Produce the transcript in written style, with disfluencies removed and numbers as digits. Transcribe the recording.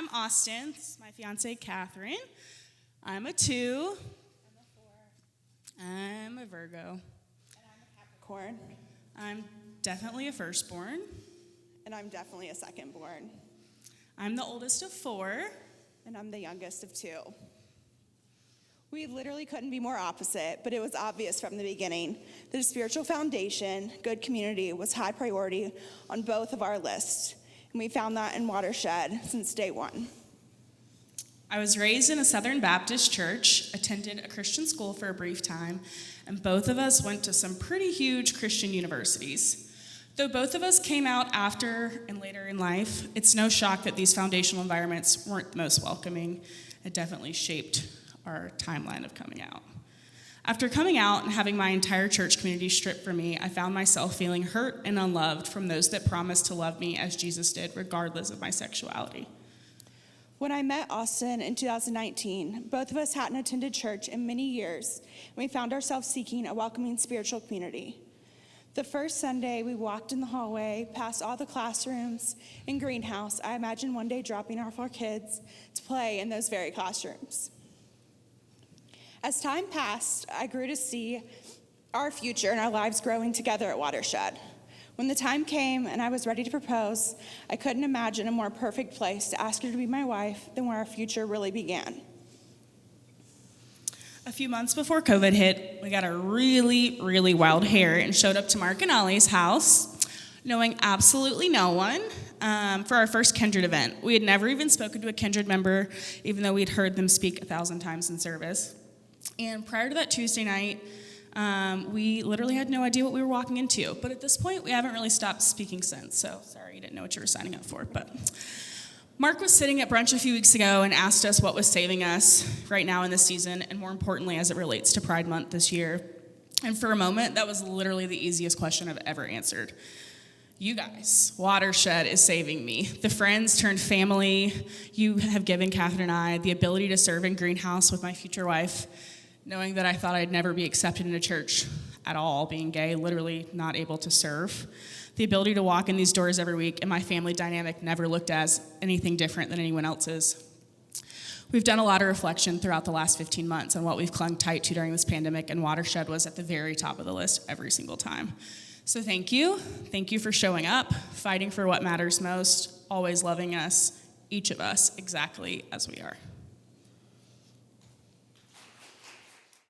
I'm Austyn. This is my fiance, Kathryn. I'm a 2. I'm a 4. I'm a Virgo. And I'm a Capricorn. I'm definitely a firstborn. And I'm definitely a secondborn. I'm the oldest of 4. And I'm the youngest of 2. We literally couldn't be more opposite, but it was obvious from the beginning that a spiritual foundation, good community, was high priority on both of our lists. And we found that in Watershed since day 1. I was raised in a Southern Baptist church, attended a Christian school for a brief time, and both of us went to some pretty huge Christian universities. Though both of us came out after and later in life, it's no shock that these foundational environments weren't the most welcoming. It definitely shaped our timeline of coming out. After coming out and having my entire church community stripped from me, I found myself feeling hurt and unloved from those that promised to love me as Jesus did, regardless of my sexuality. When I met Austyn in 2019, both of us hadn't attended church in many years, and we found ourselves seeking a welcoming spiritual community. The first Sunday, we walked in the hallway, past all the classrooms and greenhouse. I imagined one day dropping off our kids to play in those very classrooms. As time passed, I grew to see our future and our lives growing together at Watershed. When the time came and I was ready to propose, I couldn't imagine a more perfect place to ask her to be my wife than where our future really began. A few months before COVID hit, we got a really wild hair and showed up to Mark and Ollie's house, knowing absolutely no one, for our first Kindred event. We had never even spoken to a Kindred member, even though we'd heard them speak 1,000 times in service. And prior to that Tuesday night, we literally had no idea what we were walking into. But at this point, we haven't really stopped speaking since. So sorry you didn't know what you were signing up for. But Mark was sitting at brunch a few weeks ago and asked us what was saving us right now in this season, and more importantly, as it relates to Pride Month this year. And for a moment, that was literally the easiest question I've ever answered. You guys, Watershed is saving me. The friends turned family you have given Kathryn and I, the ability to serve in greenhouse with my future wife, knowing that I thought I'd never be accepted in a church at all, being gay, literally not able to serve. The ability to walk in these doors every week, and my family dynamic never looked as anything different than anyone else's. We've done a lot of reflection throughout the last 15 months on what we've clung tight to during this pandemic, and Watershed was at the very top of the list every single time. So thank you. Thank you for showing up, fighting for what matters most, always loving us, each of us, exactly as we are.